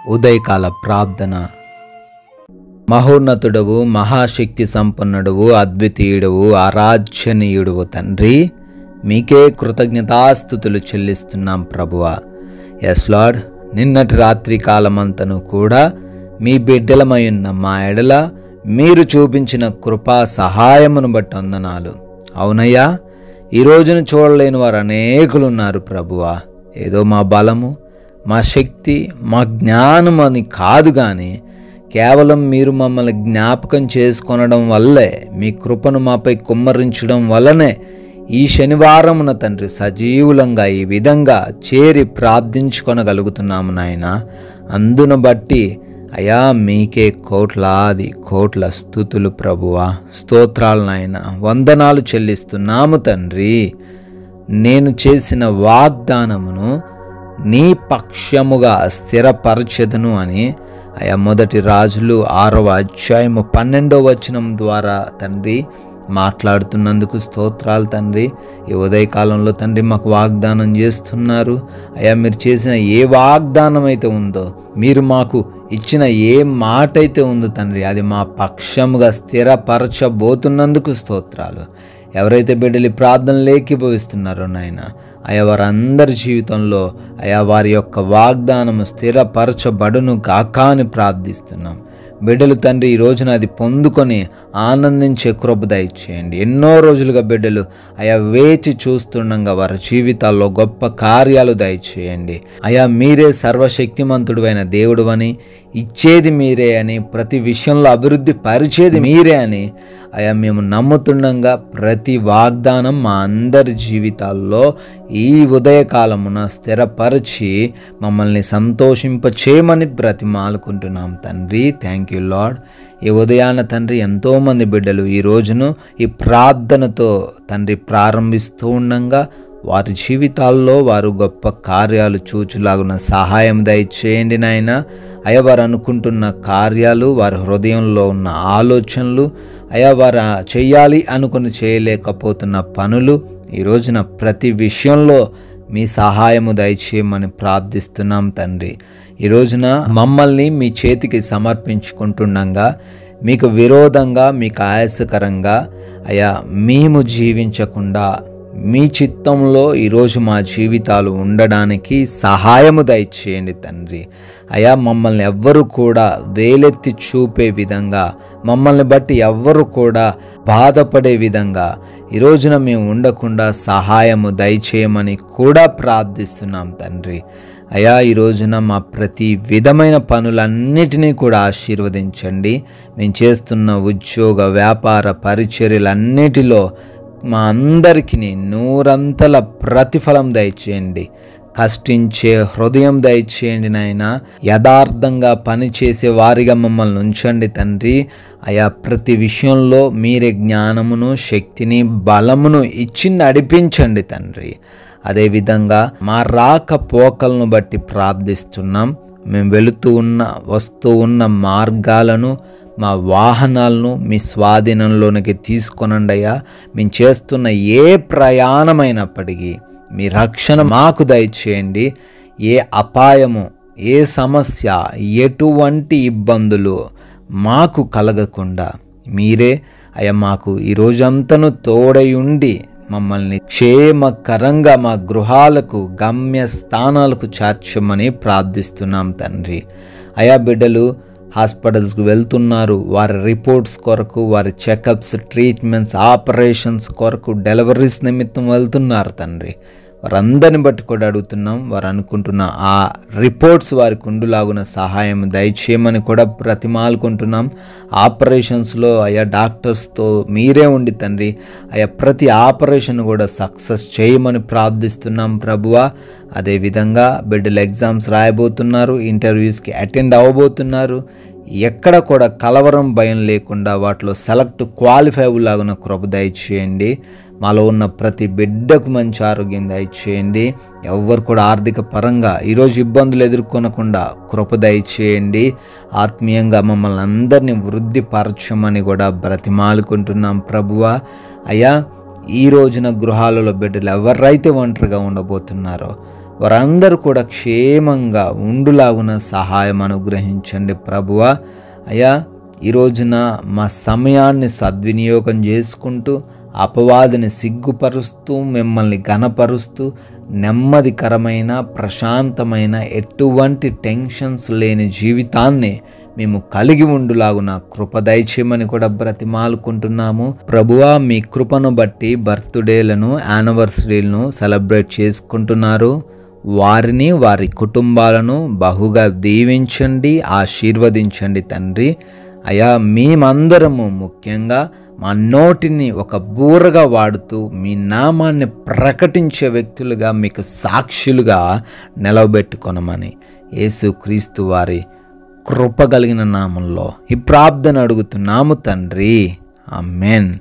ఉదయకాల ప్రార్థన. మహోన్నతుడవు, మహాశక్తి సంపన్నుడవు, అద్వితీయుడవు, ఆరాధ్యనీయుడవు తండ్రి, మీకే కృతజ్ఞతాస్తుతులు చెల్లిస్తున్నాం ప్రభువా. ఎస్ లార్డ్, నిన్నటి రాత్రి కాలమంతను కూడా మీ బిడ్డలమై ఉన్న మా ఎడల మీరు చూపించిన కృపా సహాయమును బట్టి వందనాలు. అవునయ్యా, ఈ రోజును చూడలేని వారు అనేకులున్నారు ప్రభువా. ఏదో మా బలము, మా శక్తి, మా జ్ఞానం అని కాదు, కానీ కేవలం మీరు మమ్మల్ని జ్ఞాపకం చేసుకొనడం వల్లే, మీ కృపను మాపై కుమ్మరించడం వల్లనే ఈ శనివారమున తండ్రి సజీవులంగా ఈ విధంగా చేరి ప్రార్థించుకొనగలుగుతున్నాము నాయన. అందును బట్టి అయా మీకే కోట్ల స్తుతులు ప్రభువా, స్తోత్రాలు నాయన, వందనాలు చెల్లిస్తున్నాము తండ్రి. నేను చేసిన వాగ్దానమును నీ పక్షముగా స్థిరపరచెదను అని అయా మొదటి రాజులు 6వ అధ్యాయము 12వ వచనం ద్వారా తండ్రి మాట్లాడుతున్నందుకు స్తోత్రాలు తండ్రి. ఈ ఉదయకాలంలో తండ్రి మాకు వాగ్దానం చేస్తున్నారు. అయ్యా, మీరు చేసిన ఏ వాగ్దానం అయితే ఉందో, మీరు మాకు ఇచ్చిన ఏ మాట అయితే ఉందో తండ్రి, అది మా పక్షముగా స్థిరపరచబోతున్నందుకు స్తోత్రాలు. ఎవరైతే బిడ్డలు ప్రార్థనలు ఏకీభవిస్తున్నారో నాయన, అయా వారందరి జీవితంలో అయా వారి యొక్క వాగ్దానము స్థిరపరచబడును గాక అని ప్రార్థిస్తున్నాం. బిడ్డలు తండ్రి ఈ రోజున అది పొందుకొని ఆనందించే కృప దయచేయండి. ఎన్నో రోజులుగా బిడ్డలు అయా వేచి చూస్తుండగా వారి జీవితాల్లో గొప్ప కార్యాలు దయచేయండి. అయా మీరే సర్వశక్తిమంతుడు అయిన దేవుడు అని, ఇచ్చేది మీరే అని, ప్రతి విషయంలో అభివృద్ధి పరిచేది మీరే అని అయా మేము నమ్ముతుండగా ప్రతి వాగ్దానం మా అందరి జీవితాల్లో ఈ ఉదయకాలమున స్థిరపరిచి మమ్మల్ని సంతోషింపచేయమని బ్రతిమాలుకుంటున్నాం తండ్రి. Thank you lord. ఈ ఉదయాన తండ్రి ఎంతోమంది బిడ్డలు ఈ రోజును ఈ ప్రార్థనతో తండ్రి ప్రారంభిస్తూ ఉండగా వారి జీవితాల్లో వారు గొప్ప కార్యాలు చూచులాగున సహాయం దయచేయండి నాయన. అయ్యా, వారు అనుకుంటున్న కార్యాలు, వారి హృదయంలో ఉన్న ఆలోచనలు, అయ్యా వారు చేయాలి అనుకుని చేయలేకపోతున్న పనులు, ఈ రోజున ప్రతి విషయంలో మీ సహాయము దయచేయమని ప్రార్థిస్తున్నాం తండ్రి. ఈ రోజున మమ్మల్ని మీ చేతికి సమర్పించుకుంటుండగా మీకు విరోధంగా, మీకు ఆయాసకరంగా అయ్యా మేము జీవించకుండా మీ చిత్తంలో ఈరోజు మా జీవితాలు ఉండడానికి సహాయము దయచేయండి తండ్రి. అయా, మమ్మల్ని ఎవ్వరు కూడా వేలెత్తి చూపే విధంగా, మమ్మల్ని బట్టి ఎవ్వరు కూడా బాధపడే విధంగా ఈ రోజున మేము ఉండకుండా సహాయము దయచేయమని కూడా ప్రార్థిస్తున్నాం తండ్రి. అయా, ఈ రోజున మా ప్రతి విధమైన పనులన్నిటినీ కూడా ఆశీర్వదించండి. మేము చేస్తున్న ఉద్యోగ, వ్యాపార, పరిచర్యలన్నిటిలో మా అందరికీ నూరంతల ప్రతిఫలం దయచేయండి. కష్టించే హృదయం దయచేయండి నాయన. యథార్థంగా పనిచేసే వారిగా మమ్మల్ని ఉంచండి తండ్రి. అయా, ప్రతి విషయంలో మీరే జ్ఞానమును, శక్తిని, బలమును ఇచ్చి నడిపించండి తండ్రి. అదేవిధంగా మా రాకపోకలను బట్టి ప్రార్థిస్తున్నాం. మేము వెళుతూ ఉన్న, వస్తూ ఉన్న మార్గాలను, మా వాహనాలను మీ స్వాధీనంలోనికి తీసుకొనండి అయ్యా. మేము చేస్తున్న ఏ ప్రయాణమైనప్పటికీ మీ రక్షణ మాకు దయచేయండి. ఏ అపాయము, ఏ సమస్య, ఎటువంటి ఇబ్బందులు మాకు కలగకుండా మీరే అయ్యా మాకు ఈ రోజంతను తోడై ఉండి మమ్మల్ని క్షేమకరంగా మా గృహాలకు, గమ్య స్థానాలకు చేర్చమని ప్రార్థిస్తున్నాం తండ్రి. అయా, బిడ్డలు హాస్పిటల్స్కి వెళ్తున్నారు. వారి రిపోర్ట్స్ కొరకు, వారి చెకప్స్, ట్రీట్మెంట్స్, ఆపరేషన్స్ కొరకు, డెలివరీస్ నిమిత్తం వెళ్తున్నారు తండ్రి. వారందరిని బట్టి కూడా అడుగుతున్నాం. వారు అనుకుంటున్న ఆ రిపోర్ట్స్ వారికి ఉండులాగున సహాయం దయచేయమని కూడా బ్రతిమాలుకుంటున్నాం. ఆపరేషన్స్లో అయా డాక్టర్స్తో మీరే ఉండి తండ్రి అయా ప్రతి ఆపరేషన్ కూడా సక్సెస్ చేయమని ప్రార్థిస్తున్నాం ప్రభువా. అదేవిధంగా బిడ్డలు ఎగ్జామ్స్ రాయబోతున్నారు, ఇంటర్వ్యూస్కి అటెండ్ అవ్వబోతున్నారు. ఎక్కడ కూడా కలవరం, భయం లేకుండా వాటిలో సెలెక్ట్ క్వాలిఫై అవ్వలాగున కృప దయచేయండి. మాలో ఉన్న ప్రతి బిడ్డకు మంచి ఆరోగ్యం దయచేయండి. ఎవ్వరు కూడా ఆర్థిక పరంగా ఈరోజు ఇబ్బందులు ఎదుర్కొనకుండా కృప దయచేయండి. ఆత్మీయంగా మమ్మల్ని అందరినీ వృద్ధిపరచమని కూడా బ్రతిమాలుకుంటున్నాం ప్రభువా. అయ్యా, ఈ రోజున గృహాలలో బిడ్డలు ఎవరైతే ఒంటరిగా ఉండబోతున్నారో వారందరూ కూడా క్షేమంగా ఉండులాగున సహాయం అనుగ్రహించండి ప్రభువా. అయ్యా, ఈ రోజున మా సమయాన్ని సద్వినియోగం చేసుకుంటూ అపవాదిని సిగ్గుపరుస్తూ మిమ్మల్ని ఘనపరుస్తూ నెమ్మదికరమైన ప్రశాంతమైన ఎటువంటి టెన్షన్స్ లేని జీవితాన్ని మేము కలిగి ఉండులాగున కృప దయచేయమని కూడా బ్రతిమాలుకుంటున్నాము ప్రభువా. మీ కృపను బట్టి బర్త్డేలను యానివర్సరీలను సెలబ్రేట్ చేసుకుంటున్నారు. వారిని వారి కుటుంబాలను బహుగా దీవించండి, ఆశీర్వదించండి తండ్రి. అయ్యా, మేమందరము ముఖ్యంగా మా నోటిని ఒక బూరగా వాడుతూ మీ నామాన్ని ప్రకటించే వ్యక్తులుగా మీకు సాక్షులుగా నిలవబెట్టుకొనమని యేసుక్రీస్తు వారి కృప కలిగిన నామంలో ఈ ప్రార్థన అడుగుతున్నాము తండ్రి. ఆమేన్.